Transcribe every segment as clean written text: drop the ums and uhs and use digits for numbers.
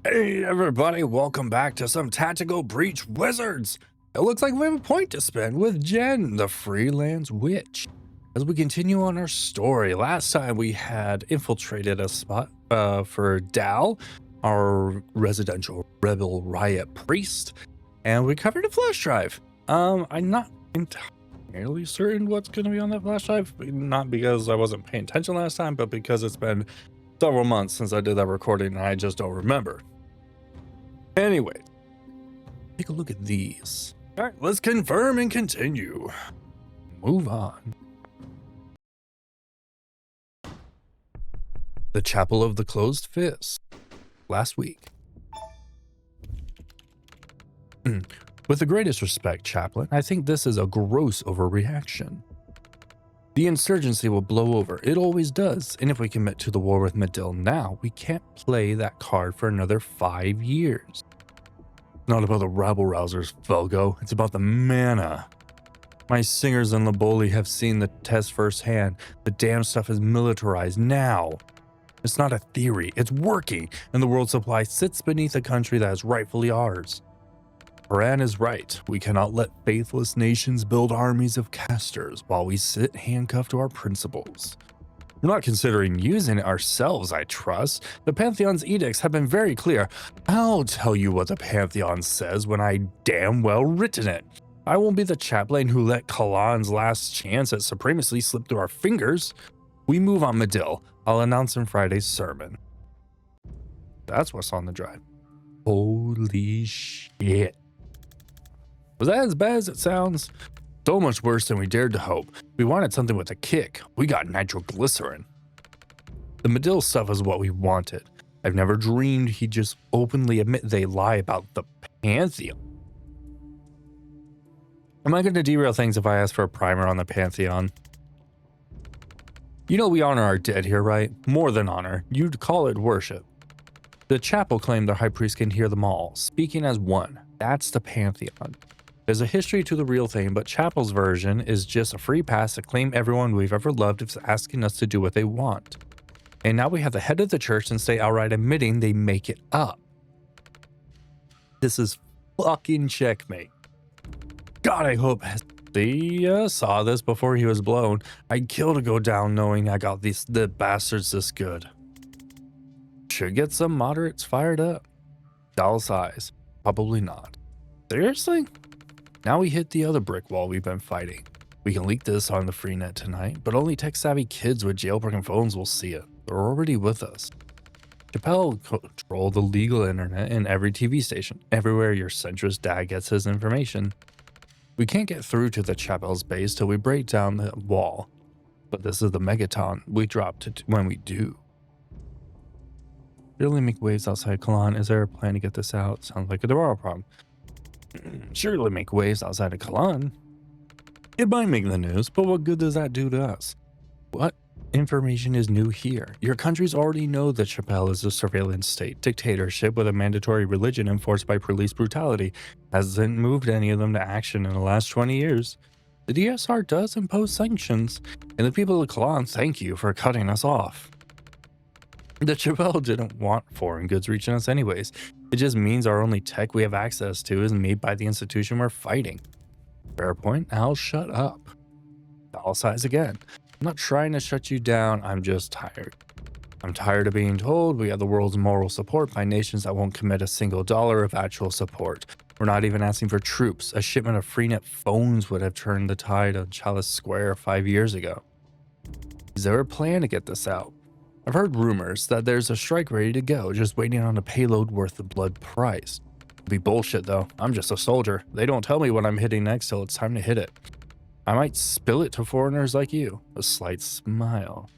Hey everybody, welcome back to some Tactical Breach Wizards. It looks like we have a point to spend with Jen, the freelance witch. As we continue on our story, last time we had infiltrated a spot for Dal, our residential rebel riot priest, and we covered a flash drive. I'm not entirely certain what's going to be on that flash drive, not because I wasn't paying attention last time, but because it's been several months since I did that recording and I just don't remember. Anyway, take a look at these. All right, let's confirm and continue. Move on. The Chapel of the Closed Fist. Last week. With the greatest respect, Chaplain, I think this is a gross overreaction. The insurgency will blow over. It always does. And if we commit to the war with Medill now, we can't play that card for another 5 years. It's not about the rabble-rousers, Felgo. It's about the mana. My singers and Laboli have seen the test firsthand. The damn stuff is militarized now. It's not a theory. It's working. And the world supply sits beneath a country that is rightfully ours. Haran is right. We cannot let faithless nations build armies of casters while we sit handcuffed to our principles. We're not considering using it ourselves, I trust. The Pantheon's edicts have been very clear. I'll tell you what the Pantheon says when I damn well written it. I won't be the chaplain who let Kalan's last chance at supremacy slip through our fingers. We move on, Medill. I'll announce in Friday's sermon. That's what's on the drive. Holy shit. Was that as bad as it sounds? So much worse than we dared to hope. We wanted something with a kick. We got nitroglycerin. The Medill stuff is what we wanted. I've never dreamed he'd just openly admit they lie about the Pantheon. Am I going to derail things if I ask for a primer on the Pantheon? You know we honor our dead here, right? More than honor. You'd call it worship. The chapel claimed their high priest can hear them all, speaking as one. That's the Pantheon. There's a history to the real thing, but Chapel's version is just a free pass to claim everyone we've ever loved is asking us to do what they want. And now we have the head of the church and stay outright admitting they make it up. This is fucking checkmate. God, I hope they saw this before he was blown. I'd kill to go down knowing I got the bastards this good. Should get some moderates fired up. Doll size. Probably not. Seriously? Now we hit the other brick wall we've been fighting. We can leak this on the freenet tonight, but only tech-savvy kids with jailbroken phones will see it. They're already with us. Chappelle controlled the legal internet in every TV station, everywhere your centrist dad gets his information. We can't get through to the Chappelle's base till we break down the wall. But this is the megaton we drop to when we do. Really make waves outside Kalan. Is there a plan to get this out? Sounds like a tomorrow problem. Surely make waves outside of Kalan. It might make the news, but what good does that do to us? What information is new here? Your countries already know that Chappelle is a surveillance state, dictatorship with a mandatory religion enforced by police brutality. Hasn't moved any of them to action in the last 20 years. The DSR does impose sanctions, and the people of Kalan thank you for cutting us off. The Chappelle didn't want foreign goods reaching us anyways. It just means our only tech we have access to is made by the institution we're fighting. Fair point, I'll shut up. Doll size again. I'm not trying to shut you down, I'm just tired. I'm tired of being told we have the world's moral support by nations that won't commit a single dollar of actual support. We're not even asking for troops. A shipment of freenet phones would have turned the tide on Chalice Square 5 years ago. Is there a plan to get this out? I've heard rumors that there's a strike ready to go, just waiting on a payload worth the blood price. It'd be bullshit though, I'm just a soldier. They don't tell me what I'm hitting next till it's time to hit it. I might spill it to foreigners like you. A slight smile.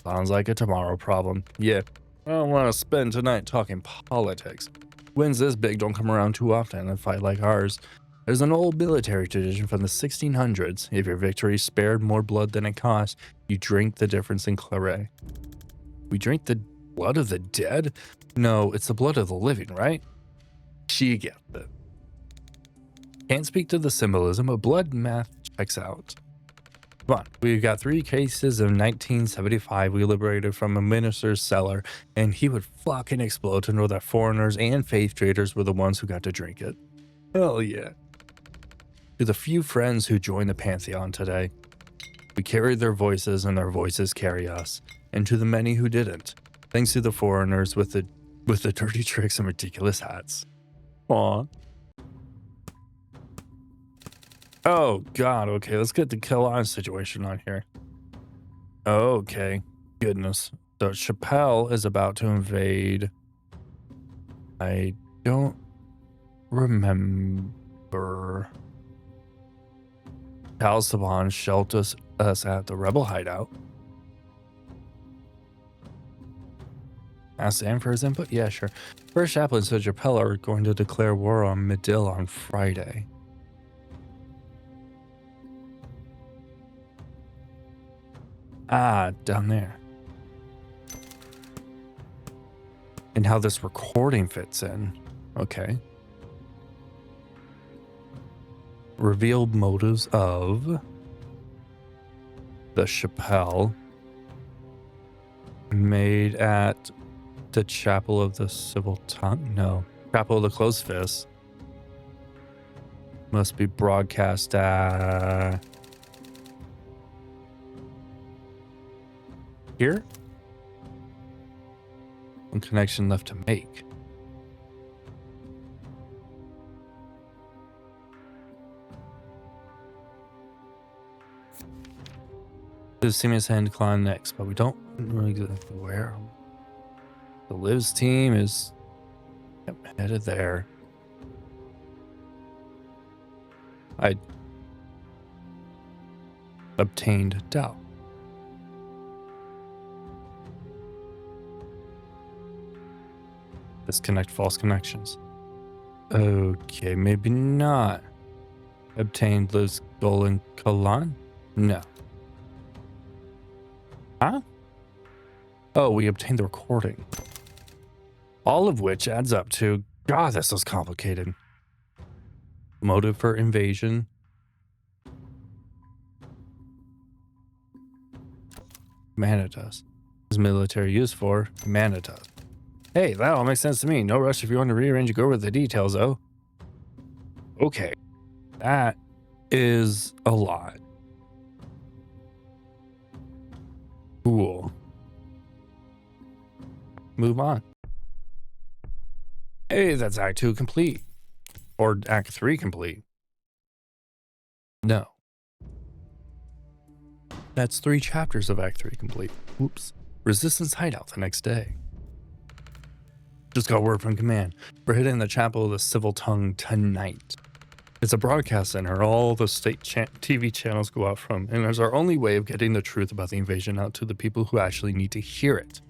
Sounds like a tomorrow problem. Yeah, I don't want to spend tonight talking politics. Wins this big don't come around too often in a fight like ours. There's an old military tradition from the 1600s. If your victory spared more blood than it cost, you drink the difference in claret. We drink the blood of the dead? No, it's the blood of the living, right? She gets it. Can't speak to the symbolism, but blood math checks out. Come on, we've got 3 cases of 1975 we liberated from a minister's cellar, and he would fucking explode to know that foreigners and faith traders were the ones who got to drink it. Hell yeah. To the few friends who joined the Pantheon today, we carry their voices and their voices carry us. And to the many who didn't, thanks to the foreigners with the dirty tricks and ridiculous hats. Aw. Oh god, okay, let's get the Kalan situation on here. Okay, goodness. So Chappelle is about to invade. I don't remember. Cal Saban sheltered us at the rebel hideout. Ask Sam for his input? Yeah, sure. First chaplain said Chappelle are going to declare war on Medill on Friday. Ah, down there. And how this recording fits in. Okay. Revealed motives of the Chappelle made at the Chapel of the Civil Tongue? No. Chapel of the Closed Fist. Must be broadcast at... here? One connection left to make. The Siemens hand climb next, but we don't really exactly where. The Livs team is headed there. I obtained Dow. Disconnect false connections. Okay, maybe not. Obtained Liv's goal in Kalan? No. Huh? Oh, we obtained the recording. All of which adds up to, God, this is complicated. Motive for invasion. Manitas. Is military use for Manitas. Hey, that all makes sense to me. No rush if you want to rearrange and go over the details, though. Okay. That is a lot. Cool. Move on. Hey, that's Act 2 complete. Or Act 3 complete. No. That's 3 chapters of Act 3 complete. Whoops. Resistance hideout the next day. Just got word from command. We're hitting the Chapel of the Civil Tongue tonight. It's a broadcast center all the state TV channels go out from, and it's our only way of getting the truth about the invasion out to the people who actually need to hear it.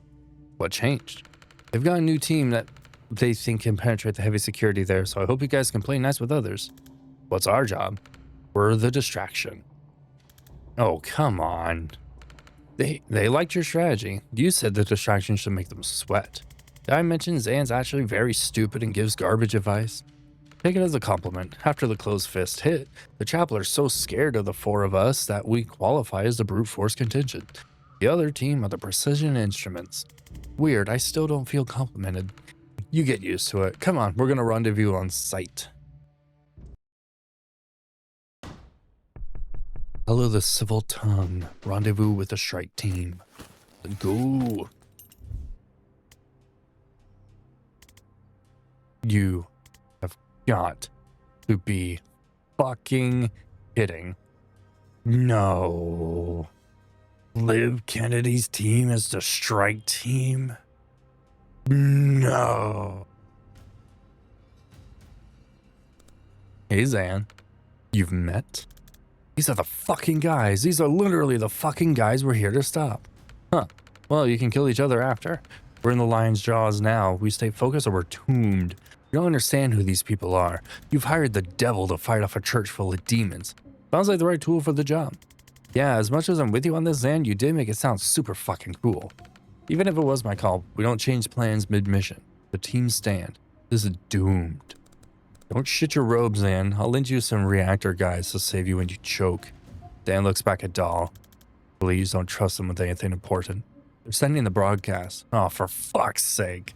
What changed? They've got a new team that they think can penetrate the heavy security there, so I hope you guys can play nice with others. What's our job? We're the distraction. Oh, come on. They liked your strategy. You said the distraction should make them sweat. Did I mention Zan's actually very stupid and gives garbage advice? Take it as a compliment. After the closed fist hit, the chapel are so scared of the 4 of us that we qualify as the brute force contingent. The other team are the precision instruments. Weird, I still don't feel complimented. You get used to it. Come on, we're gonna rendezvous on site. Hello, the Civil Tongue. Rendezvous with the strike team. Go. You have got to be fucking kidding. No. Liv Kennedy's team is the strike team? No. Hey, Zan. You've met? These are the fucking guys. These are literally the fucking guys we're here to stop. Huh. Well, you can kill each other after. We're in the lion's jaws now. We stay focused or we're tombed. You don't understand who these people are. You've hired the devil to fight off a church full of demons. Sounds like the right tool for the job. Yeah, as much as I'm with you on this, Zan, you did make it sound super fucking cool. Even if it was my call, we don't change plans mid-mission. The team stand. This is doomed. Don't shit your robes, Zan. I'll lend you some reactor guys to save you when you choke. Dan looks back at Dahl. Please don't trust them with anything important. They're sending the broadcast. Oh, for fuck's sake.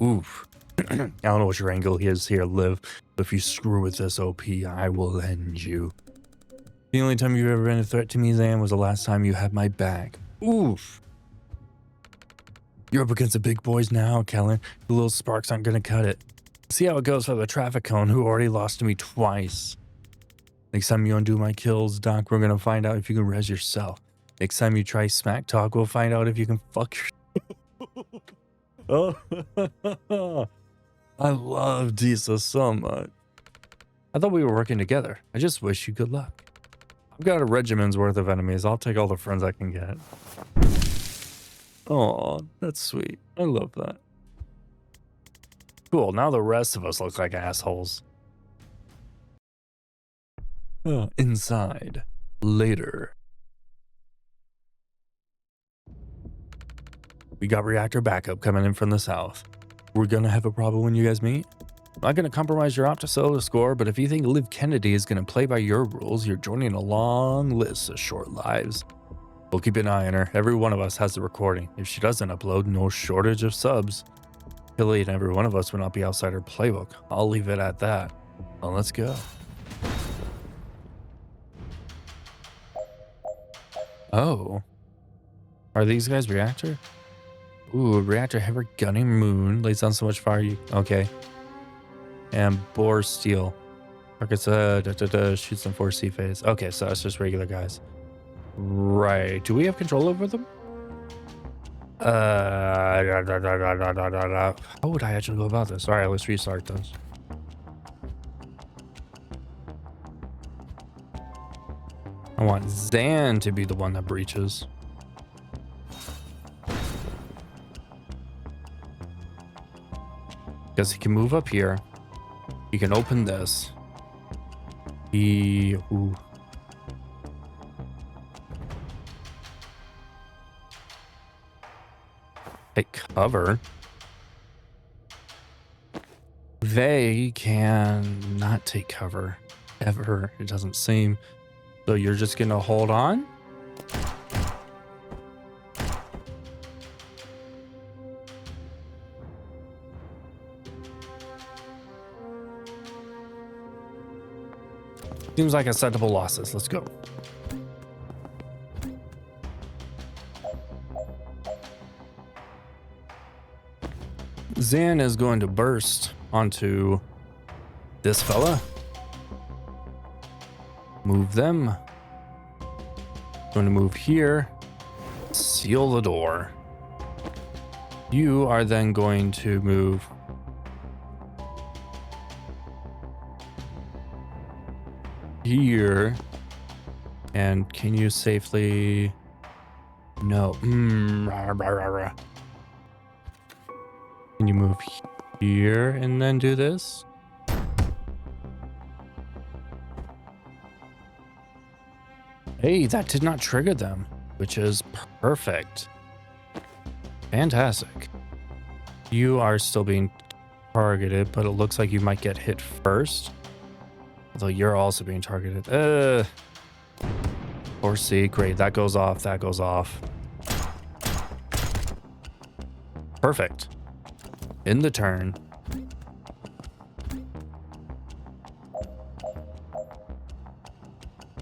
Oof. I don't know what your angle is here, Liv, but if you screw with this OP, I will end you. The only time you've ever been a threat to me, Zan, was the last time you had my back. Oof. You're up against the big boys now, Kellen. The little sparks aren't gonna cut it. See how it goes for the traffic cone who already lost to me twice. Next time you undo my kills, Doc, we're gonna find out if you can res yourself. Next time you try smack talk, we'll find out if you can fuck your... Oh, I love Disa so much. I thought we were working together. I just wish you good luck. I've got a regiment's worth of enemies. I'll take all the friends I can get. Oh, that's sweet. I love that. Cool, now the rest of us look like assholes. Inside. Later. We got reactor backup coming in from the south. We're gonna have a problem when you guys meet. I'm not gonna compromise your opto score, but if you think Liv Kennedy is gonna play by your rules, you're joining a long list of short lives. We'll keep an eye on her. Every one of us has the recording. If she doesn't upload, no shortage of subs. Hilly and every one of us will not be outside her playbook. I'll leave it at that. Well, let's go. Oh. Are these guys reactor? Ooh, reactor heavy gunning moon. Lays down so much fire you... Okay. And bore steel. Targets shoots them 4 C phase. Okay, so that's just regular guys. Right. Do we have control over them? How would I actually go about this? Alright, let's restart those. I want Zan to be the one that breaches. Because he can move up here. He can open this. Ooh. Take cover. They can not take cover. Ever. It doesn't seem. So you're just gonna hold on? Seems like acceptable losses. Let's go. Zan is going to burst onto this fella. Move them. Going to move here. Seal the door. You are then going to move here. And can you safely... No. Can you move here and then do this? Hey, that did not trigger them, which is perfect. Fantastic. You are still being targeted, but it looks like you might get hit first. Although you're also being targeted. Or C, great, that goes off, that goes off. Perfect. In the turn.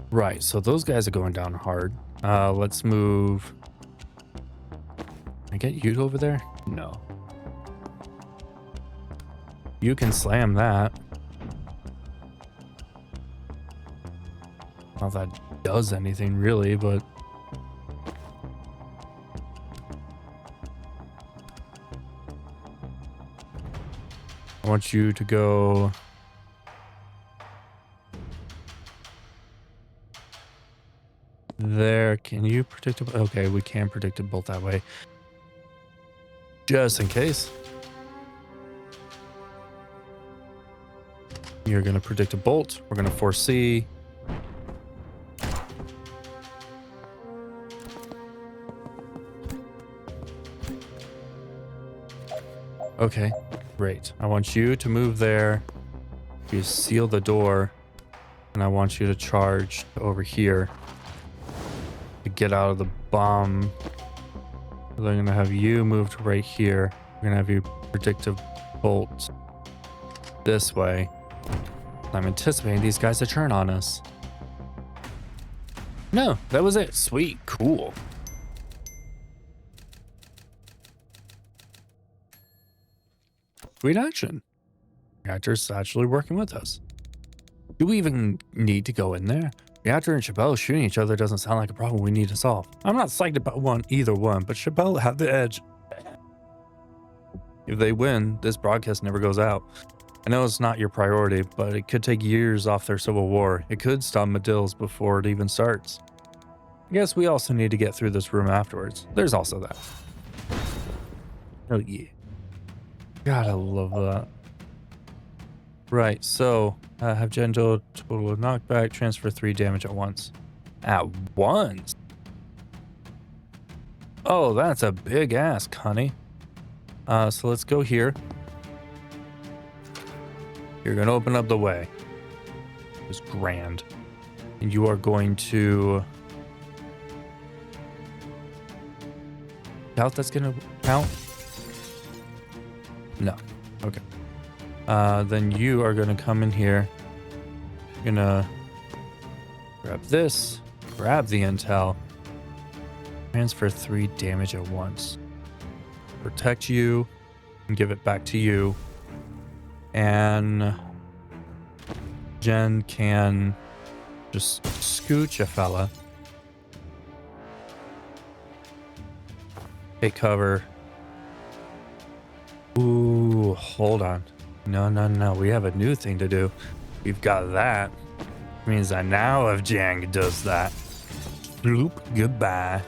Right, so those guys are going down hard. Let's move. Can I get you over there? No. You can slam that. Not that does anything really, but... I want you to go... There. Can you predict it? Okay, we can predict it both that way. Just in case. You're going to predict a bolt. We're going to foresee. Okay, great. I want you to move there. You seal the door. And I want you to charge over here to get out of the bomb. So they're gonna have you move to right here. We're gonna have you predictive bolt this way. I'm anticipating these guys to turn on us. No, that was it. Sweet, cool. Sweet action. Reactor's actually working with us. Do we even need to go in there? Reactor and Chappelle shooting each other doesn't sound like a problem we need to solve. I'm not psyched about either one, but Chappelle had the edge. If they win, this broadcast never goes out. I know it's not your priority, but it could take years off their civil war. It could stop Medill's before it even starts. I guess we also need to get through this room afterwards. There's also that. Oh yeah. God, I love that. Right, so have Jen do a total of knockback, transfer 3 damage at once. At once? Oh, that's a big ask, honey. So let's go here. You're going to open up the way. It's grand. And you are going to... Doubt that's going to count? No. Okay. Then you are going to come in here. You're going to grab this, grab the intel, transfer 3 damage at once. Protect you and give it back to you. And Jen can just scooch a fella. Take cover. Ooh, hold on. No. We have a new thing to do. We've got that. Means that now if Jang does that. Bloop, goodbye.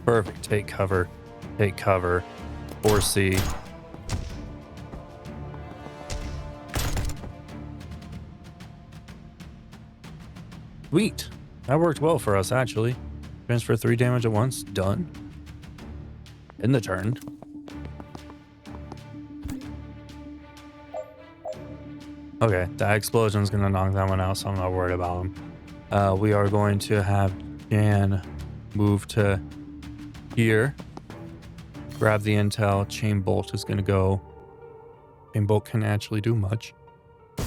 Perfect. Take cover. Take cover. 4C. Sweet. That worked well for us, actually. Transfer 3 damage at once. Done. In the turn. Okay, that explosion is going to knock that one out, so I'm not worried about him. We are going to have Jan move to here. Grab the intel. Chain bolt is going to go. Chain bolt can actually do much.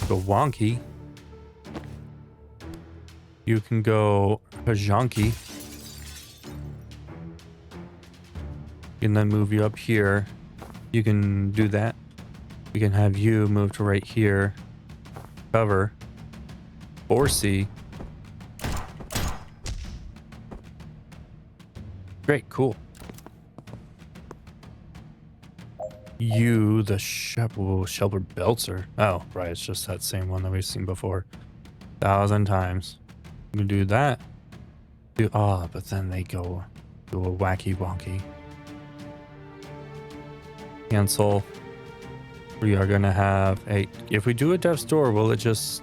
Go wonky. You can go Kajanki. And then move you up here. You can do that. We can have you move to right here. Cover. 4C. Great, cool. You, the Shelbert Belzer. Oh, right, it's just that same one that we've seen before. 1,000 times. We can do that. But then they go a wacky wonky. Cancel. We are gonna have a... If we do a death's door, will it just...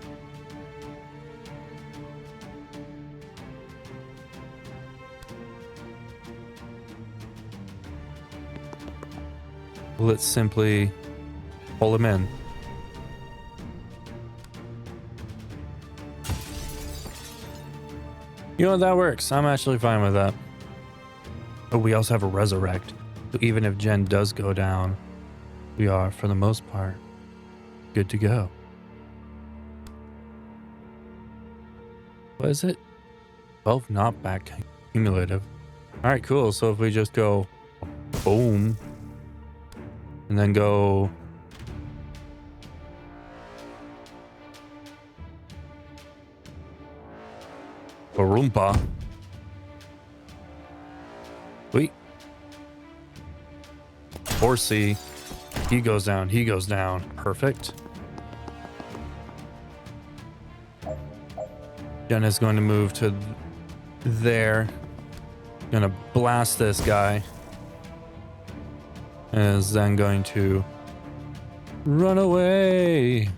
Will it simply pull him in? You know, that works. I'm actually fine with that. But we also have a resurrect. So even if Jen does go down, we are, for the most part, good to go. What is it? 12 knockback cumulative. Alright, cool. So if we just go boom, and then go Roompa. Sweet. 4C. He goes down. He goes down. Perfect. Jen is going to move to there. Gonna blast this guy. And is then going to run away.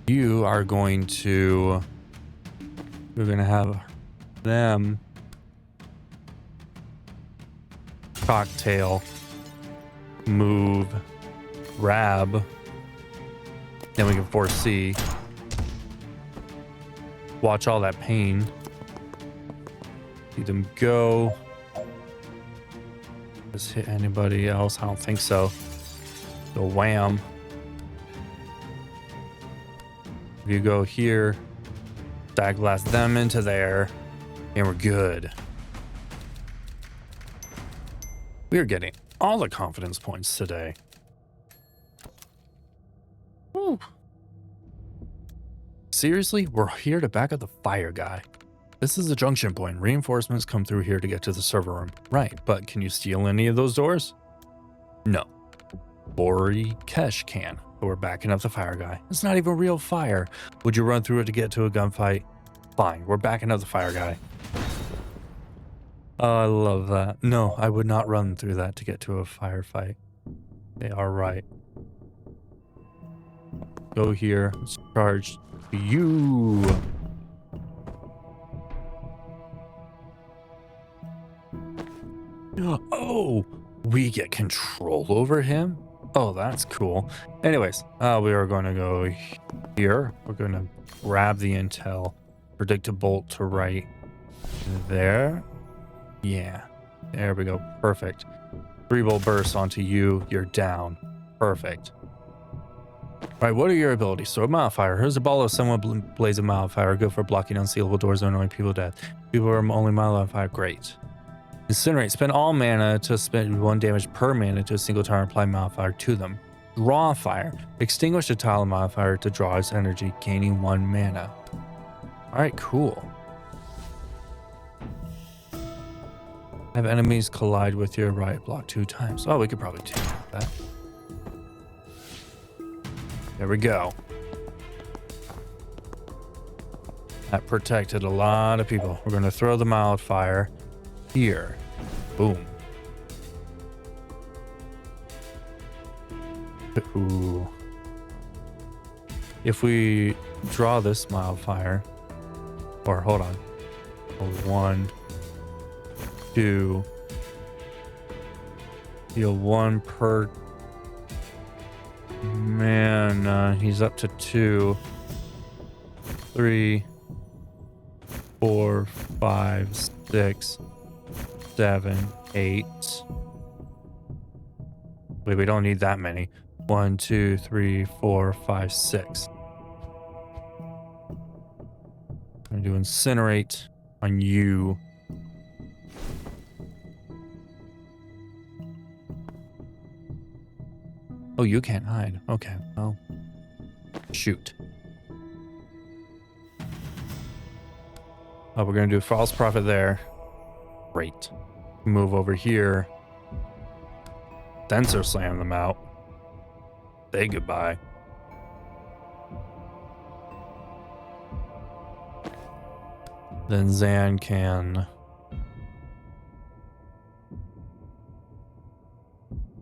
You are going to... We're going to have them cocktail, move, grab, Then we can foresee. Watch all that pain. See them go. Does hit anybody else? I don't think so. So wham. If you go here, stack blast them into there, and we're good. We are getting all the confidence points today. Woo. Seriously, we're here to back up the fire guy. This is a junction point. Reinforcements come through here to get to the server room. Right, but can you steal any of those doors? No. Bori Kesh can, but we're backing up the fire guy. It's not even real fire. Would you run through it to get to a gunfight? Fine, we're backing up the fire guy. Oh, I love that. No, I would not run through that to get to a firefight. They are right. Go here. Let's charge you. Oh, we get control over him? Oh, that's cool. Anyways, we are going to go here. We're going to grab the intel. Predict a bolt to right there. Yeah, there we go. Perfect. 3-bolt burst onto you. You're down. Perfect. All right, what are your abilities? So, modifier. Here's a ball of somewhat blazing modifier. Good for blocking unsealable doors and annoying people to death. People are only modifier. Great. Incinerate. Spend all mana to spend 1 damage per mana to a single target. Apply modifier to them. Draw fire. Extinguish a tile modifier to draw its energy, gaining 1 mana. All right, cool. Have enemies collide with your right block 2 times. Oh, we could probably do that. There we go. That protected a lot of people. We're going to throw the mildfire here. Boom. Ooh. If we draw this mildfire, or hold on. 1, 2. Deal 1 per. Man, he's up to 2, 3, 4, 5, 6, 7, 8. Wait, we don't need that many. 1, 2, 3, 4, 5, 6. I'm gonna do incinerate on you. Oh, you can't hide. Okay, well, shoot. Oh, we're gonna do false prophet there. Great. Move over here. Sensor slam them out. Say goodbye. Then Zan can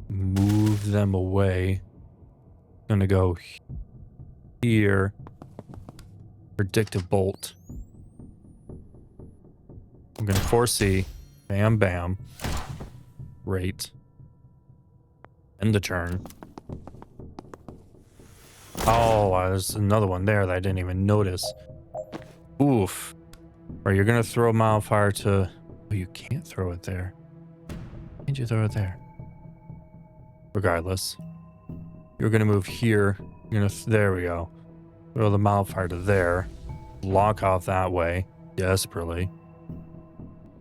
move them away. Gonna go here. Predictive bolt. I'm gonna foresee. Bam, bam. Great. End the turn. Oh, there's another one there that I didn't even notice. Oof. Or you're gonna throw mildfire to. Oh, you can't throw it there. Can't you throw it there? Regardless, you're gonna move here. You're gonna. There we go. Throw the mildfire to there. Lock off that way. Desperately.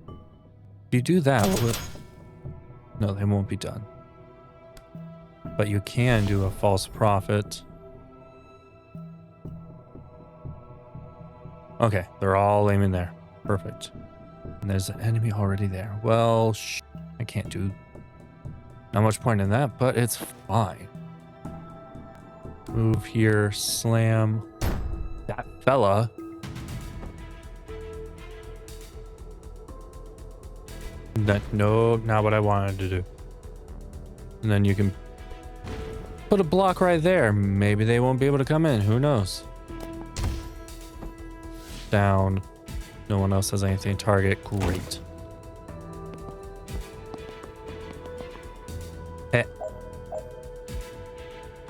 If you do that, no, they won't be done. But you can do a false prophet. Okay, they're all aiming there. Perfect. And there's an enemy already there. Well, I can't do not much point in that, but it's fine. Move here, slam that fella. No, not what I wanted to do. And then you can put a block right there. Maybe they won't be able to come in. Who knows? Down. No one else has anything to target. Great.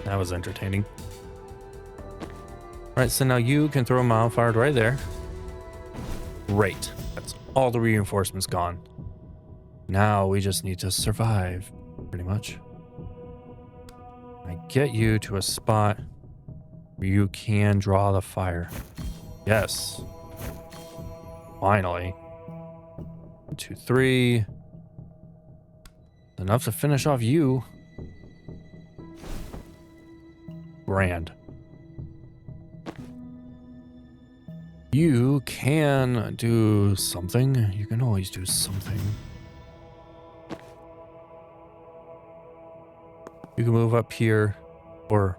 That was entertaining. Right, so now you can throw a modifier right there. Great. That's all the reinforcements gone. Now we just need to survive, pretty much. I get you to a spot where you can draw the fire. Yes. Finally. 1, 2, 3. Enough to finish off you. Grand. You can do something. You can always do something. You can move up here, or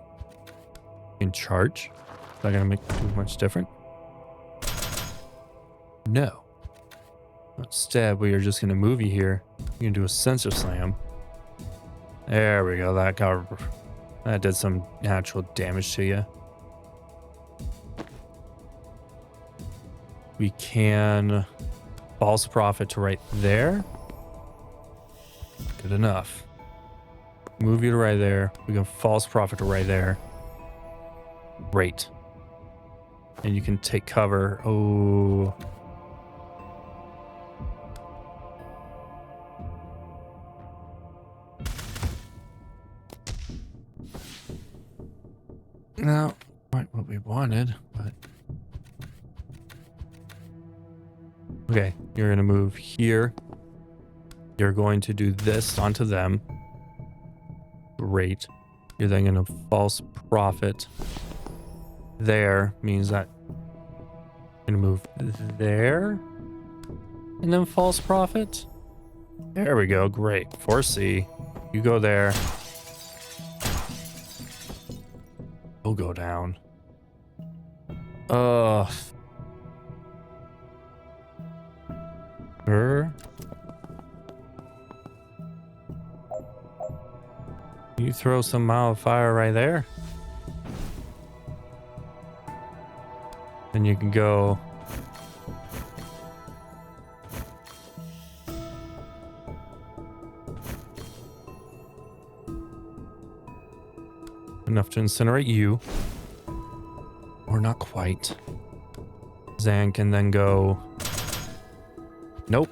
you can charge. It's not gonna make too much different. No. Instead, we are just gonna move you here. You can do a sensor slam. There we go. That did some natural damage to you. We can false prophet to right there. Good enough. Move you to right there. We can false prophet to right there. Great. And you can take cover. Oh. Not quite what we wanted, but okay, you're gonna move here. You're going to do this onto them. Great. You're then gonna false prophet there, means that you're gonna move there and then false prophet. There we go. Great. 4C. You go there. We'll go down. You throw some modifier right there. Then you can go. Enough to incinerate you. Or not quite. Zan can then go. Nope.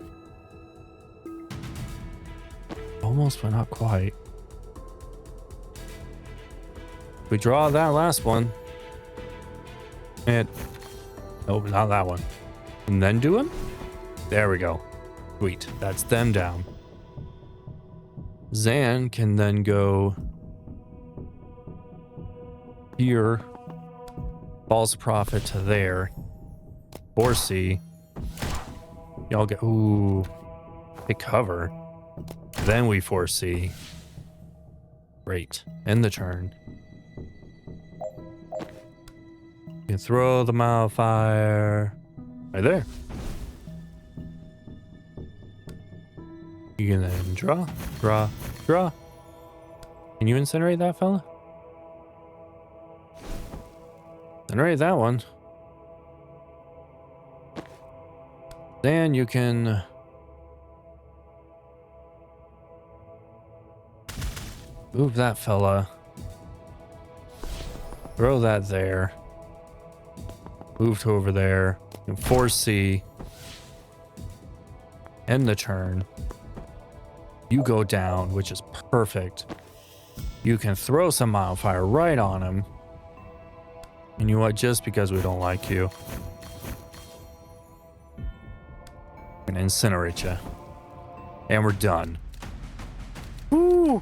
Almost, but not quite. We draw that last one. And nope, not that one. And then do him? There we go. Sweet. That's them down. Zan can then go here. False prophet to there. 4C. Y'all get, ooh, take cover. Then we 4C. Great. End the turn. You can throw the modifier right there. You can then draw. Can you incinerate that fella? Incinerate that one. Then you can move that fella. Throw that there. Move to over there. And 4C. End the turn. You go down, which is perfect. You can throw some modifier right on him. And you know what? Just because we don't like you, I'm gonna incinerate you. And we're done. Woo!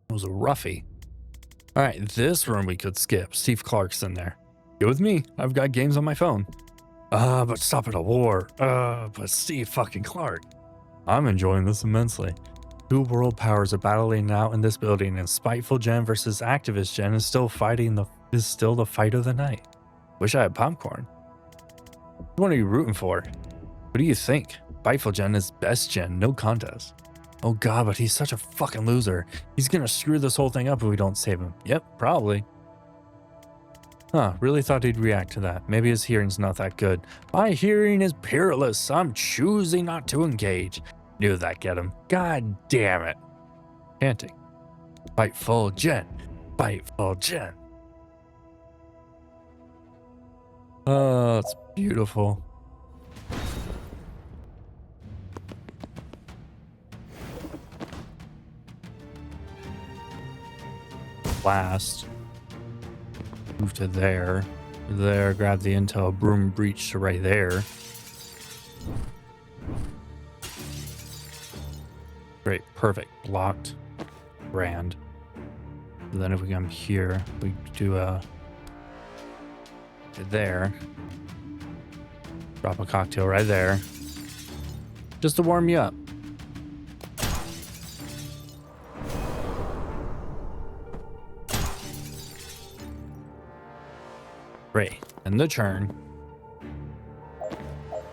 It was a roughie. Alright, this room we could skip. Steve Clark's in there. Go with me. I've got games on my phone. But stop at a war. But Steve fucking Clark. I'm enjoying this immensely. Two world powers are battling out in this building, and spiteful Jen versus activist Jen is still the fight of the night. Wish I had popcorn. What are you rooting for? What do you think? Spiteful Jen is best Jen, no contest. Oh god, but he's such a fucking loser. He's gonna screw this whole thing up if we don't save him. Yep, probably. Huh, really thought he'd react to that. Maybe his hearing's not that good. My hearing is peerless. I'm choosing not to engage. Knew that get him. God damn it. Chanting. Fightful Jen. Fightful Jen. Oh, it's beautiful. Blast. Move to there. There, grab the intel, broom breach to right there. Great, perfect. Blocked. Brand. And then if we come here, we do a there. Drop a cocktail right there. Just to warm you up. Great. And the turn.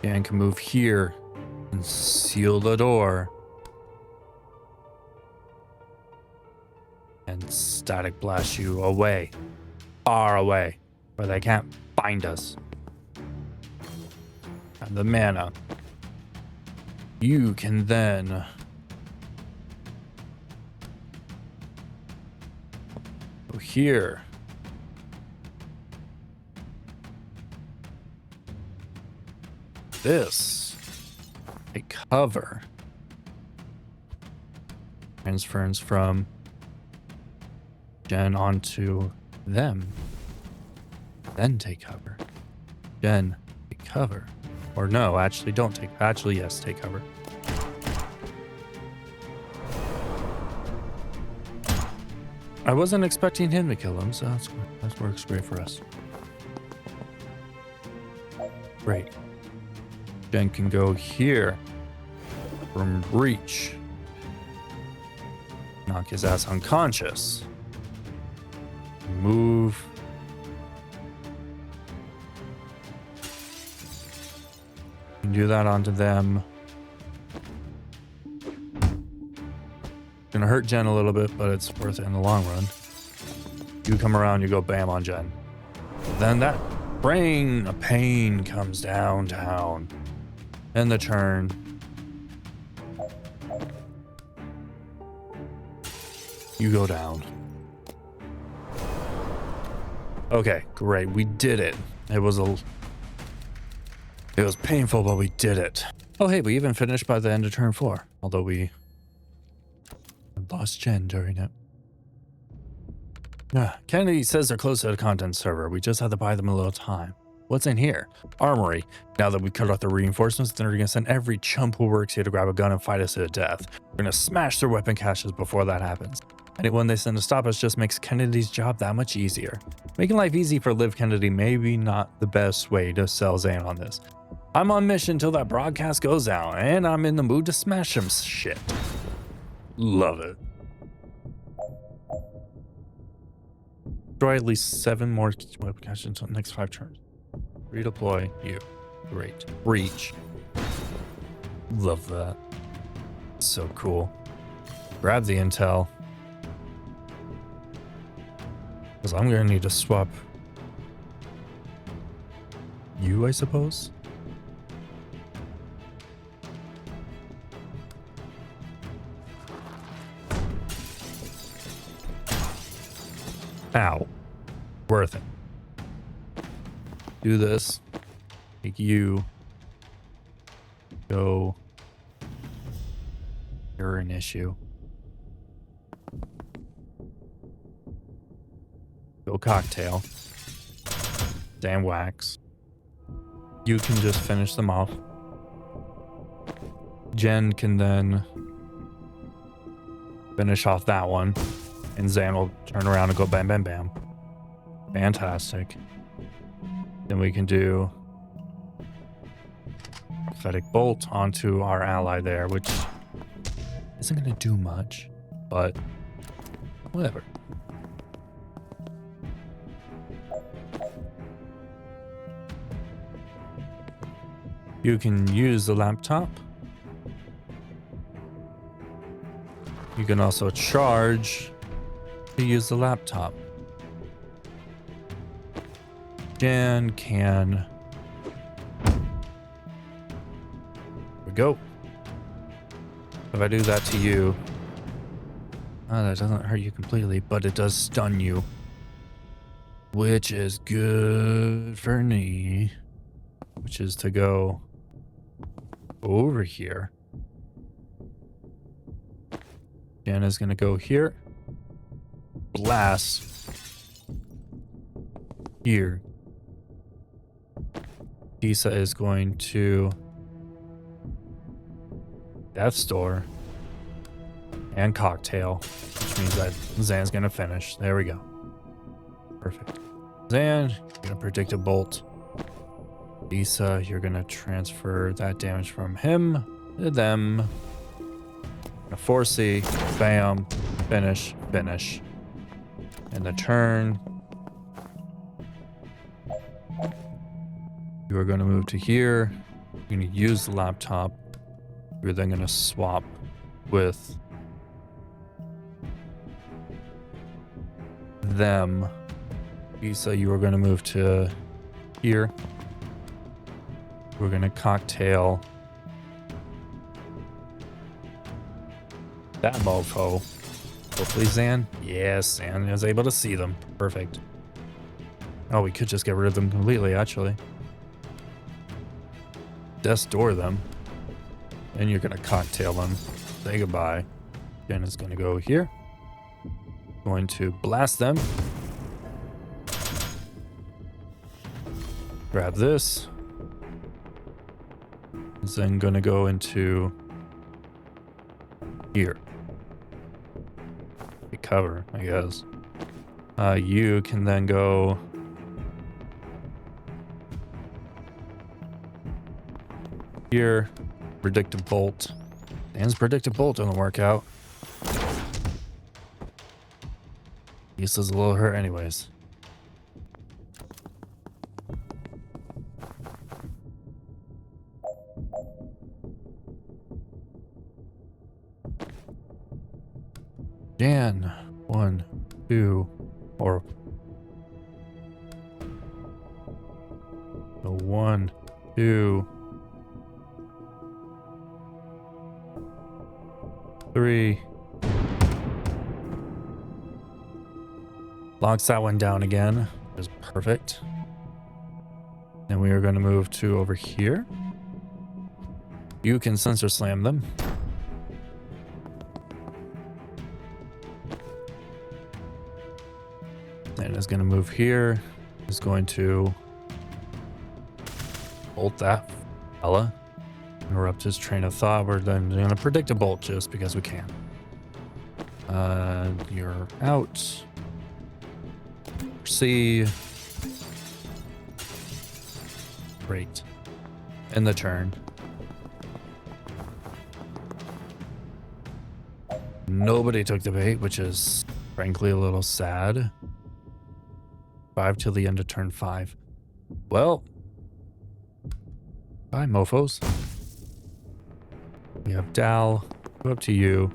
And can move here and seal the door. And static blast you away. Far away. Where they can't find us. And the mana. You can then go here. This. Take cover. Transference from Jen onto them. Then take cover. Jen, take cover. Or no, actually don't take, actually yes, take cover. I wasn't expecting him to kill him, so that works great for us. Great. Jen can go here from breach. Knock his ass unconscious. Move. Do that onto them. Gonna hurt Jen a little bit, but it's worth it in the long run. You come around, you go bam on Jen. Then that brain of pain comes downtown. And the turn. You go down. Okay, great. We did it. It was painful, but we did it. Oh, hey, we even finished by the end of turn 4. Although we lost Jen during it. Kennedy says they're close to the content server. We just have to buy them a little time. What's in here? Armory. Now that we cut off the reinforcements, then we're going to send every chump who works here to grab a gun and fight us to the death. We're going to smash their weapon caches before that happens. Anyone they send to stop us just makes Kennedy's job that much easier. Making life easy for Liv Kennedy may be not the best way to sell Zane on this. I'm on mission till that broadcast goes out, and I'm in the mood to smash some shit. Love it. Destroy at least 7 more weapon caches until the next 5 turns. Redeploy you. Great. Breach. Love that. So cool. Grab the intel. Because I'm going to need to swap you, I suppose. Ow. Worth it. Do this. Make you go. You're an issue. Go cocktail. Damn wax. You can just finish them off. Jen can then finish off that one. And Zan will turn around and go bam, bam, bam. Fantastic. Then we can do Prophetic Bolt onto our ally there, which isn't going to do much, but whatever. You can use the laptop. You can also charge to use the laptop. Jan can. There we go. If I do that to you, That doesn't hurt you completely, but it does stun you, which is good for me, which is to go over here. Jana's gonna go here. Blast. Here. Isa is going to Death's Door and Cocktail, which means that Zan's gonna finish. There we go. Perfect. Zan, you're gonna predict a bolt. Isa, you're gonna transfer that damage from him to them. A 4C, bam, finish, finish. And the turn. You are going to move to here. You're going to use the laptop. You're then going to swap with them. Isa, you are going to move to here. We're going to cocktail that mofo. Hopefully Zan. Yes, Zan is able to see them. Perfect. Oh, we could just get rid of them completely, actually. Death's Door them. And you're going to cocktail them. Say goodbye. Jen is going to go here. Going to blast them. Grab this. Is then going to go into here. Cover, I guess. You can then go here. Predict a bolt. Dan's predict a bolt doesn't work out. This is a little hurt anyways. Jan, 1, 2, or the 1, 2, 3. Locks that one down again. Is perfect. And we are going to move to over here. You can sensor slam them. And is going to move here. Is going to bolt that fella. Interrupt his train of thought. We're then going to predict a bolt just because we can. You're out. C. Great. In the turn. Nobody took the bait, which is frankly a little sad. 5 till the end of turn 5. Well, bye, mofos. We have Dal. Go up to you.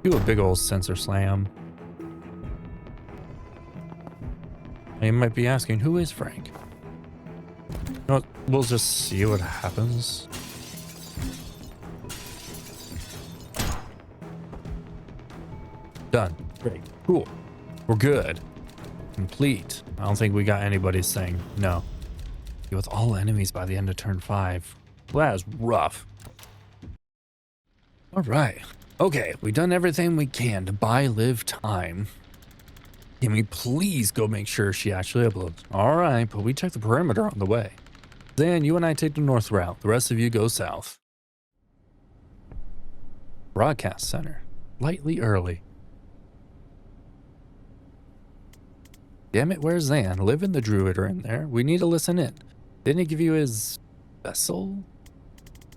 Do a big old sensor slam. And you might be asking, who is Frank? You know what? We'll just see what happens. Done. Great. Cool. We're good. Complete. I don't think we got anybody saying no. With all enemies by the end of turn 5. Well, that was rough. All right. Okay, we've done everything we can to buy Liv time. Can we please go make sure she actually uploads? All right, but we checked the perimeter on the way. Then you and I take the north route. The rest of you go south. Broadcast center. Lightly early. Damn it, where's Zan? Liv and the druid are in there. We need to listen in. Didn't he give you his vessel?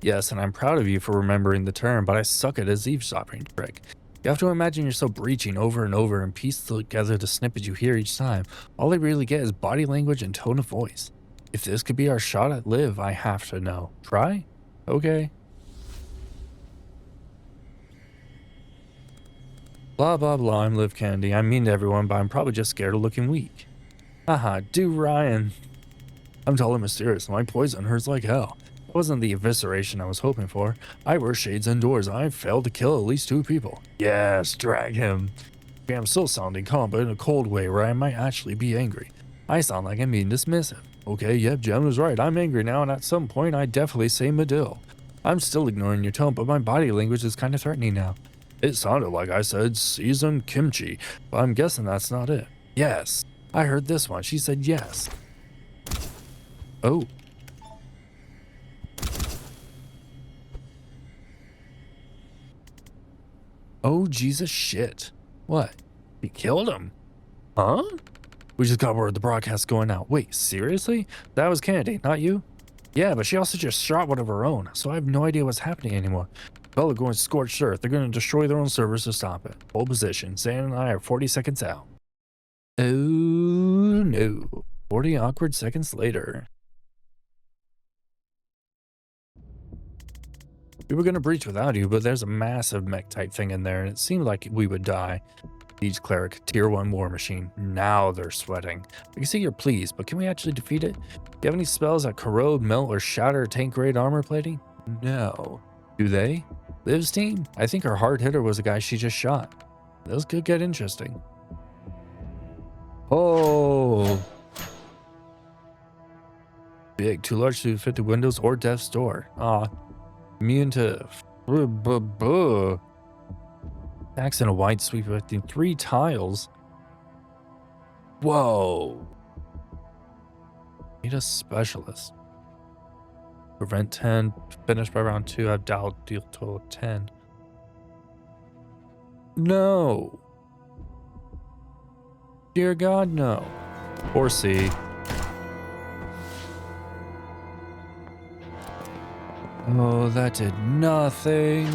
Yes, and I'm proud of you for remembering the term, but I suck at his eavesdropping trick. You have to imagine yourself breaching over and over and piece together the snippets you hear each time. All I really get is body language and tone of voice. If this could be our shot at Liv, I have to know. Try? Okay. Blah, blah, blah, I'm Liv Kennedy. I'm mean to everyone, but I'm probably just scared of looking weak. Haha, do Ryan. I'm tall and mysterious, and my poison hurts like hell. Wasn't the evisceration I was hoping for. I wear shades indoors. I failed to kill at least 2 people. Yes, drag him. Okay, I'm still sounding calm, but in a cold way where I might actually be angry. I sound like I'm being dismissive. Okay, yep, Jem was right. I'm angry now, and at some point I definitely say Medill. I'm still ignoring your tone, but my body language is kind of threatening now. It sounded like I said seasoned kimchi, but I'm guessing that's not it. Yes, I heard this one. She said yes. Oh. Oh, Jesus shit. What? He killed him? Huh? We just got word the broadcast going out. Wait, seriously? That was Kennedy, not you? Yeah, but she also just shot one of her own, so I have no idea what's happening anymore. Bella going scorched earth. They're going to destroy their own servers to stop it. Hold position. Zan and I are 40 seconds out. Oh, no. 40 awkward seconds later. We were going to breach without you, but there's a massive mech type thing in there, and it seemed like we would die. Siege Cleric, Tier 1 War Machine. Now they're sweating. We can see you're pleased, but can we actually defeat it? Do you have any spells that corrode, melt, or shatter tank grade armor plating? No. Do they? Liv's team? I think our hard hitter was the guy she just shot. Those could get interesting. Oh. Big, too large to fit the windows or death's door. Aw. Immune to... Axe and a wide sweep affecting 3 tiles. Whoa. Need a specialist. Prevent 10. Finish by round 2. I've deal total of 10. No. Dear God, no. Or C. Oh, that did nothing.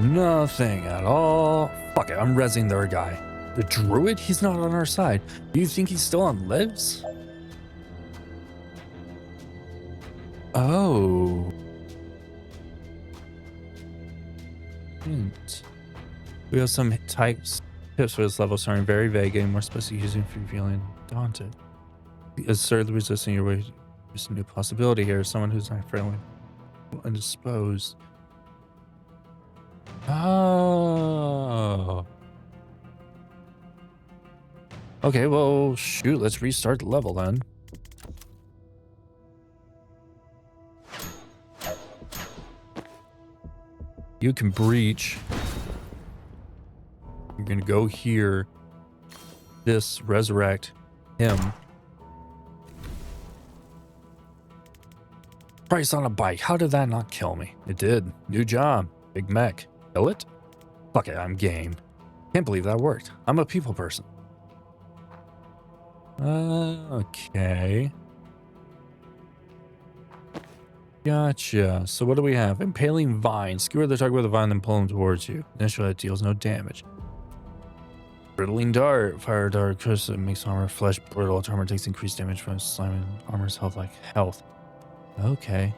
Nothing at all. Fuck it, I'm rezzing their guy. The druid? He's not on our side. Do you think he's still on lives? Oh. Hint. We have some tips for this level, starting very vague, getting more specific using if you're feeling daunted. Assert resisting your way. There's a new possibility here. Someone who's not friendly, indisposed. Oh. Okay, well, shoot, let's restart the level then. You can breach. You're gonna go here. This, resurrect him. Price on a bike. How did that not kill me? It did. New job. Big mech. Kill it? Fuck it, I'm game. Can't believe that worked. I'm a people person. Okay. Gotcha. So what do we have? Impaling vine. Skewer the target with a vine, then pull him towards you. Initial hit deals no damage. Brittling dart. Fire dart. Curse that makes armor flesh brittle. Its armor takes increased damage from slime and armor's health like health. Okay.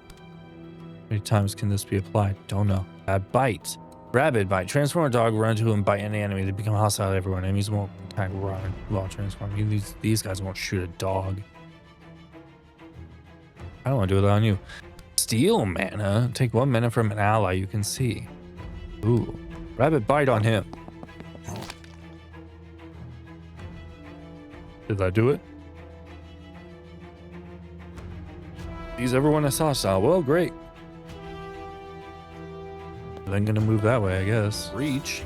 How many times can this be applied? Don't know. Bite. Rabid bite. Transform a dog, run to him, bite any enemy. They become hostile to everyone. Enemies won't attack run while transforming. These guys won't shoot a dog. I don't want to do it on you. Steal mana. Take 1 mana from an ally you can see. Ooh. Rabid bite on him. Did that do it? Sees everyone as hostile. Well, great. Then gonna move that way, I guess. Reach.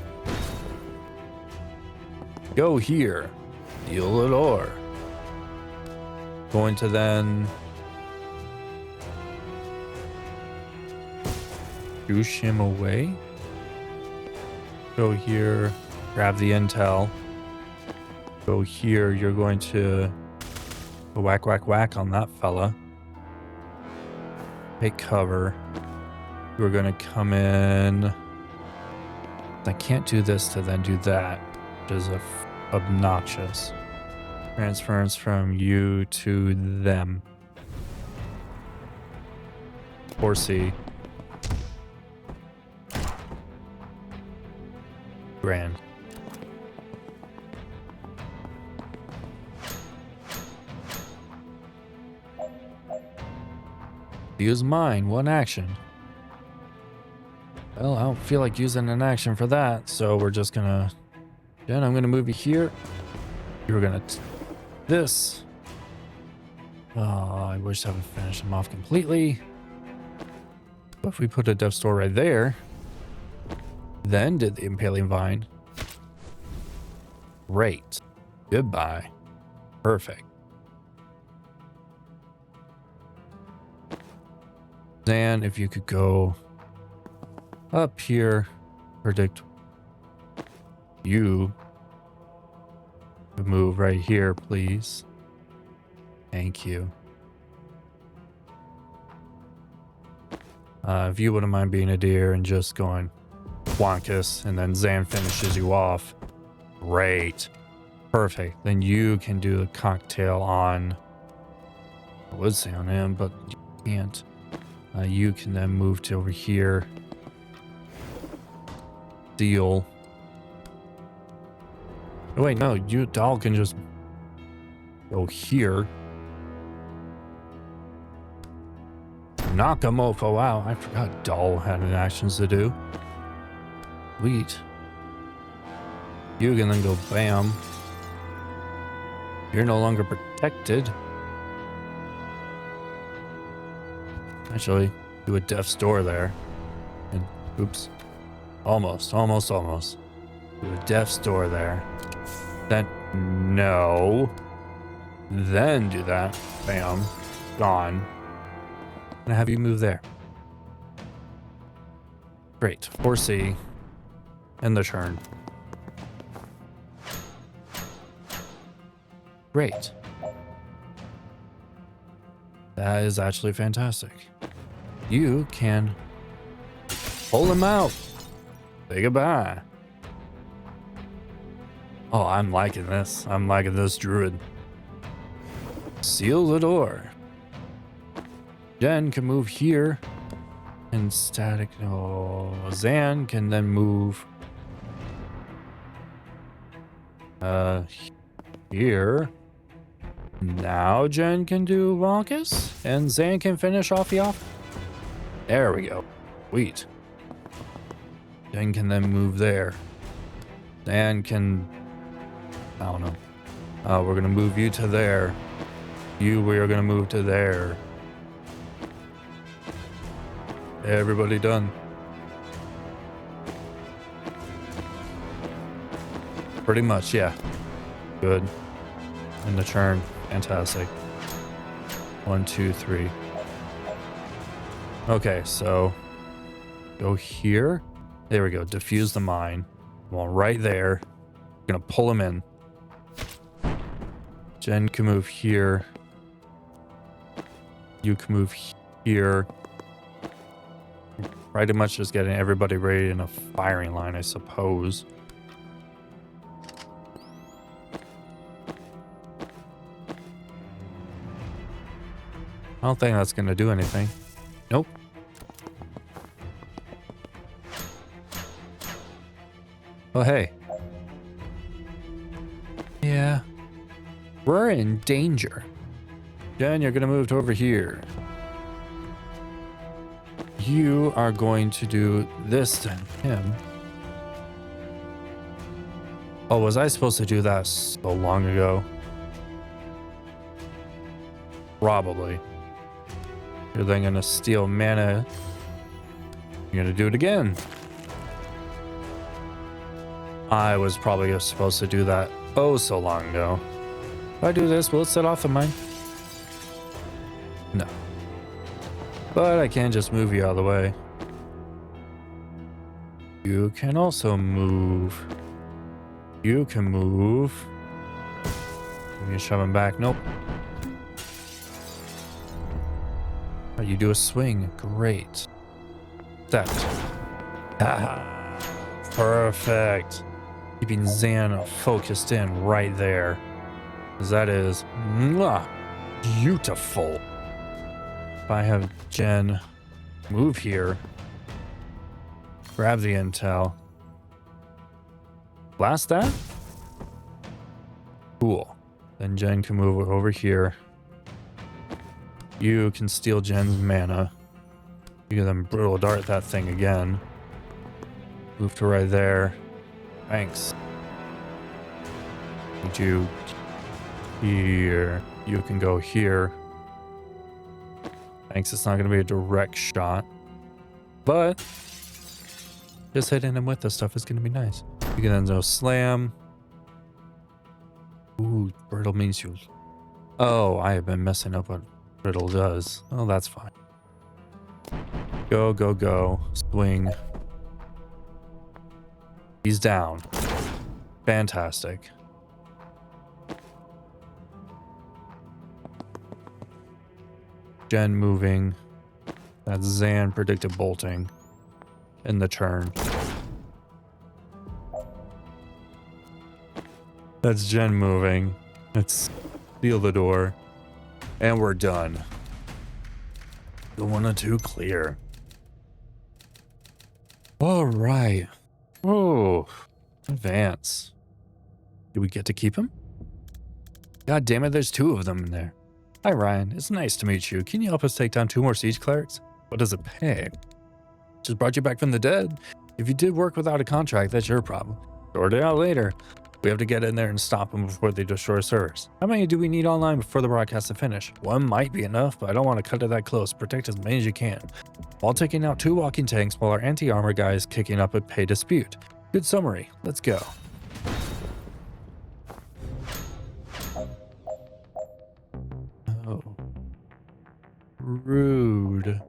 Go here. Deal it or. Going to then push him away. Go here. Grab the intel. Go here. You're going to whack, whack, whack on that fella. Take cover. We're gonna come in. I can't do this to then do that, which is obnoxious. Transference from you to them. Or C. Grand. Use mine. One action. Well, I don't feel like using an action for that, so we're just gonna... Then I'm gonna move you here. You're gonna... This. Oh, I wish I would finish him off completely. But if we put a Death Store right there, then did the Impaling Vine. Great. Goodbye. Perfect. Then if you could go up here, predict you move right here, please. Thank you. If you wouldn't mind being a deer and just going Wonkus, and then Zan finishes you off. Great. Perfect. Then you can do the cocktail on... I would say on him, but you can't. You can then move to over here. Deal. Oh, wait, no. You doll can just go here. Nakamoko. Wow, I forgot doll had an actions to do. Sweet. You can then go bam. You're no longer protected. Actually, do a Death's Door there. And oops. Almost. Do a Death's Door there. Then no. Then do that. Bam. Gone. And have you move there. Great. 4C. End the turn. Great. That is actually fantastic. You can pull him out. Say goodbye. Oh, I'm liking this. I'm liking this druid. Seal the door. Jen can move here. And static. Oh, Zan can then move here. Now Jen can do Wonkus, and Zan can finish off the off. There we go. Sweet. Jen can then move there. Zan can... I don't know. We're going to move you to there. We are going to move to there. Everybody done. Pretty much, yeah. Good. And the turn. Fantastic. 1, 2, 3. Okay, so go here. There we go. Diffuse the mine. Well, right there. Gonna pull him in. Jen can move here. You can move here. Pretty much just getting everybody ready in a firing line, I suppose. I don't think that's gonna do anything. Nope. Oh, hey. Yeah. We're in danger. Jen, you're gonna move to over here. You are going to do this to him. Oh, was I supposed to do that so long ago? Probably. You're then gonna steal mana. You're gonna do it again. I was probably supposed to do that oh so long ago. If I do this, will it set off the mine? No. But I can just move you out of the way. You can also move. You can move. You shove him back. Nope. Oh, you do a swing. Great. That. Ah, perfect. Keeping Zan focused in right there. That is beautiful. If I have Jen move here, grab the intel, blast that. Cool. Then Jen can move over here. You can steal Jen's mana. You can then brutal dart that thing again. Move to right there. Thanks. Need you here. You can go here. Thanks, it's not going to be a direct shot. But just hitting him with this stuff is going to be nice. You can then go slam. Ooh, brittle means you... Oh, I have been messing up what brittle does. Oh, that's fine. Go, go, go. Swing. He's down. Fantastic. Jen moving. That's Zan predicted bolting in the turn. That's Jen moving. Let's seal the door. And we're done. The 1 and 2 clear. All right. Oh, advance. Do we get to keep him? God damn it, there's 2 of them in there. Hi Ryan, it's nice to meet you. Can you help us take down 2 more siege clerics? What does it pay? Just brought you back from the dead. If you did work without a contract, that's your problem. Sort it out later. We have to get in there and stop them before they destroy servers. How many do we need online before the broadcast to finish? 1 might be enough, but I don't want to cut it that close. Protect as many as you can. While taking out 2 walking tanks while our anti-armor guy is kicking up a pay dispute. Good summary. Let's go. Oh. Rude.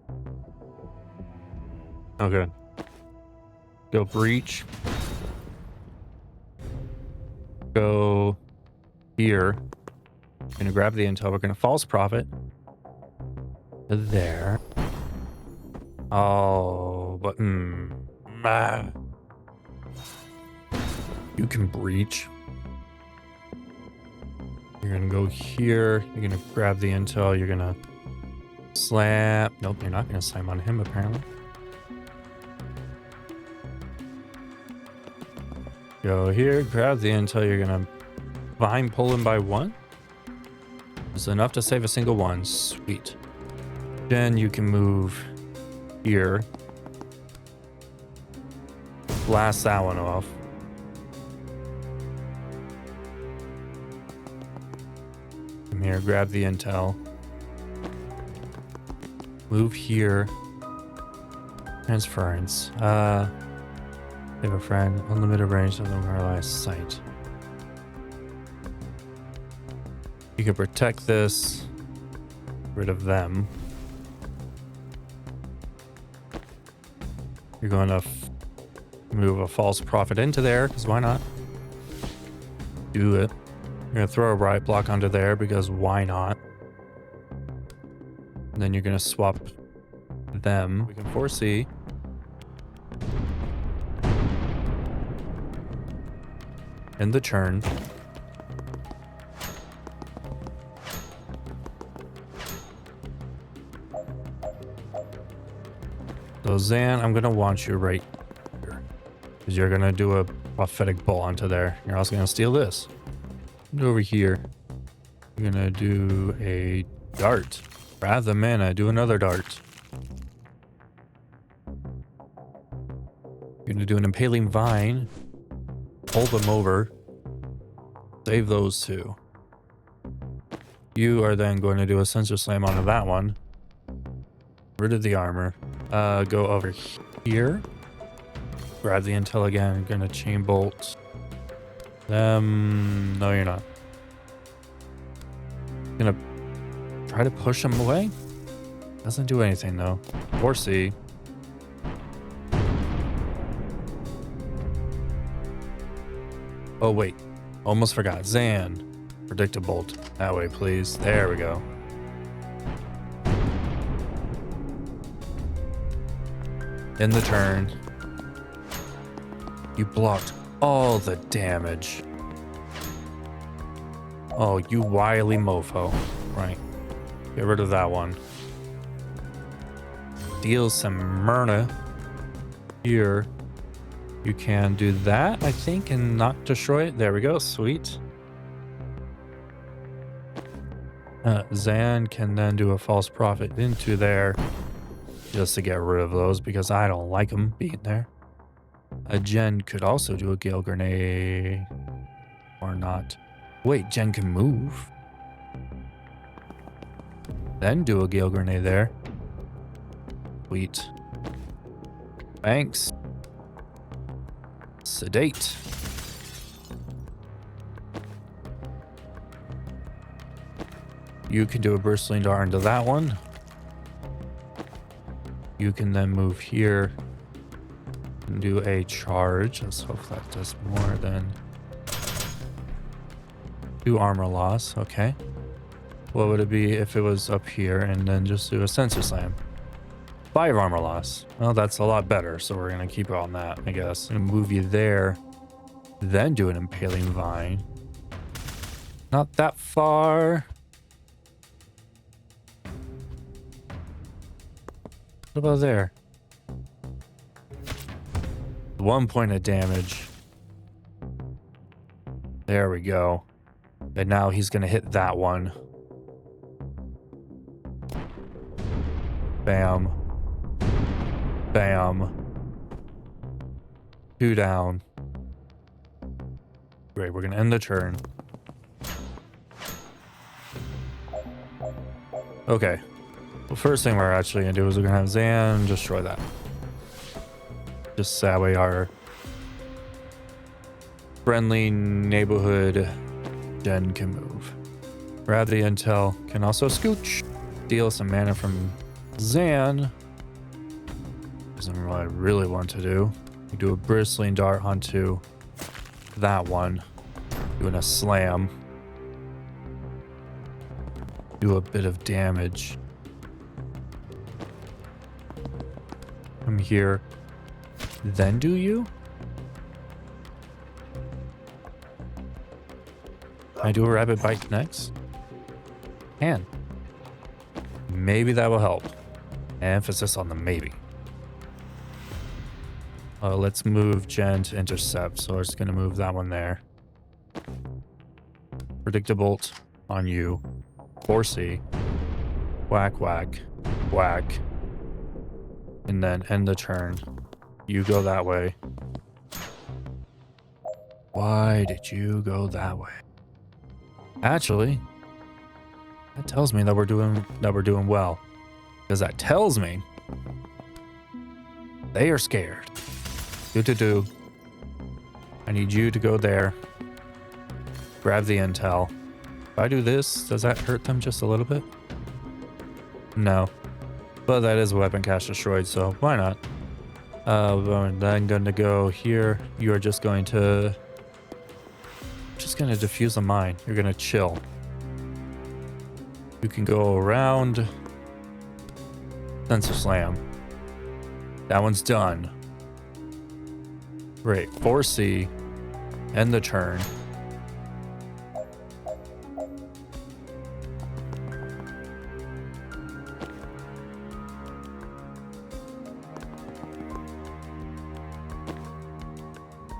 Okay. Go breach. Go here. Gonna grab the intel. We're gonna false prophet. There. Oh, but you can breach. You're gonna go here. You're gonna grab the intel. You're gonna slam. Nope, you're not gonna slam on him apparently. Go here, grab the intel. You're gonna vine pull him by 1. It's enough to save a single one. Sweet. Then you can move here. Blast that one off. Come here, grab the intel. Move here. Transference. Save a friend. Unlimited range of the paralyzed sight. You can protect this. Get rid of them. You're going to move a false prophet into there, because why not? Do it. You're going to throw a riot block onto there, because why not? And then you're going to swap them. We can foresee. In the churn. So Zan, I'm gonna want you right here. Because you're gonna do a prophetic bolt onto there. You're also gonna steal this. And over here. You're gonna do a dart. Grab the mana, do another dart. You're gonna do an impaling vine. Hold them over. Save those 2. You are then going to do a sensor slam onto that one. Rid of the armor. Go over here. Grab the intel again. Gonna chain bolt them. No, you're not. Gonna try to push them away. Doesn't do anything though. Or see. Oh, wait. Almost forgot. Zan. Predict a bolt. That way, please. There we go. In the turn. You blocked all the damage. Oh, you wily mofo. Right. Get rid of that one. Deal some Myrna. Here. You can do that, I think, and not destroy it. There we go. Sweet. Zan can then do a false prophet into there just to get rid of those because I don't like them being there. Jen could also do a Gale Grenade or not. Wait, Jen can move. Then do a Gale Grenade there. Sweet. Thanks. Sedate. You can do a Bristling Dart into that one. You can then move here and do a charge. Let's hope that does more than 2 armor loss. Okay. What would it be if it was up here and then just do a Sensor Slam? 5 armor loss. Well, that's a lot better, so we're going to keep it on that, I guess. I'm going to move you there, then do an Impaling Vine. Not that far. What about there? 1 point of damage. There we go. And now he's going to hit that one. Bam. Bam. 2 down. Great, we're going to end the turn. Okay. The first thing we're actually going to do is we're going to have Zan destroy that. Just that way our friendly neighborhood Jen can move. Grab the intel, can also scooch. Steal some mana from Zan. Isn't what I really want to do. We do a Bristling Dart onto that one. Doing a slam. Do a bit of damage. Come here. Then do you? Can I do a Rapid Bite next? Can. Maybe that will help. Emphasis on the maybe. Let's move Jen to intercept. So we're just going to move that one there. Predictable on you. 4C. Whack, whack, whack. And then end the turn. You go that way. Why did you go that way? Actually, that tells me that we're doing well. Because that tells me they are scared. Do. I need you to go there. Grab the intel. If I do this, does that hurt them just a little bit? No. But that is a weapon cache destroyed, so why not? I'm then going to go here. You are just going to diffuse a mine. You're going to chill. You can go around. Sensor Slam. That one's done. Great. 4C. End the turn.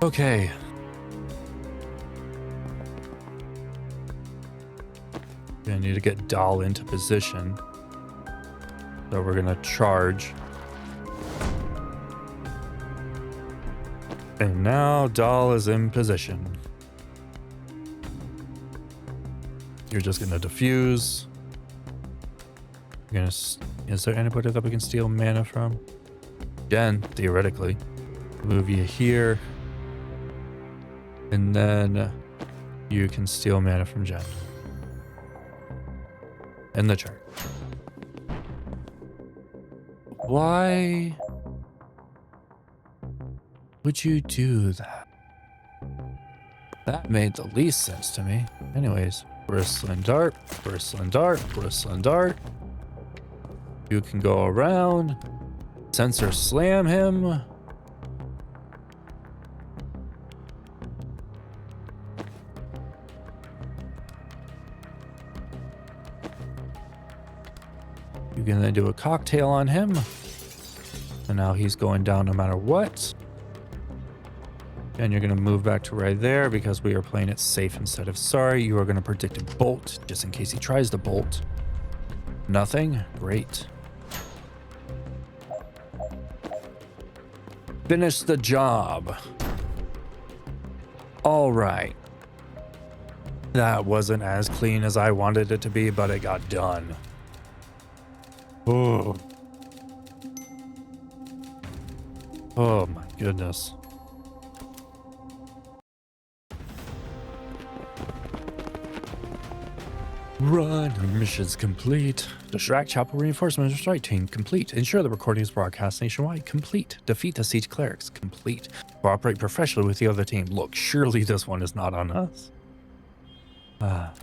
Okay. Gonna need to get Doll into position. So we're gonna charge. And now Doll is in position. You're just gonna diffuse. You're gonna. Is there anybody that we can steal mana from? Jen, theoretically. Move you here. And then you can steal mana from Jen. End the turn. Why would you do that? That made the least sense to me. Anyways, Bristling Dart, Bristling Dart, Bristling Dart. You can go around. Sensor Slam him. You can then do a cocktail on him. And now he's going down no matter what. And you're going to move back to right there because we are playing it safe instead of sorry. You are going to predict a bolt just in case he tries to bolt. Nothing? Great. Finish the job. All right. That wasn't as clean as I wanted it to be, but it got done. Oh. Oh my goodness. Run. Missions complete. Distract Chapel Reinforcement Strike Team. Complete. Ensure the recording is broadcast nationwide. Complete. Defeat the Siege Clerics. Complete. Cooperate professionally with the other team. Look, surely this one is not on us. Ah.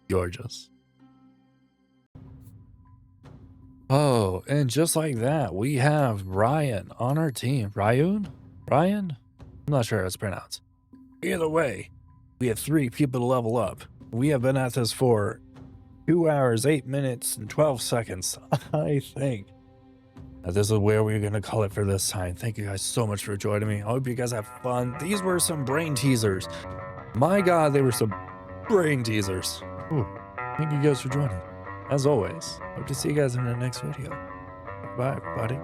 Gorgeous. Oh, and just like that, we have Ryan on our team. Ryan? I'm not sure how it's pronounced. Either way, we have 3 people to level up. We have been at this for 2 hours, 8 minutes, and 12 seconds. I think that this is where we're going to call it for this time. Thank you guys so much for joining me. I hope you guys have fun. These were some brain teasers. My God, they were some brain teasers. Ooh, thank you guys for joining. As always, hope to see you guys in the next video. Bye, everybody.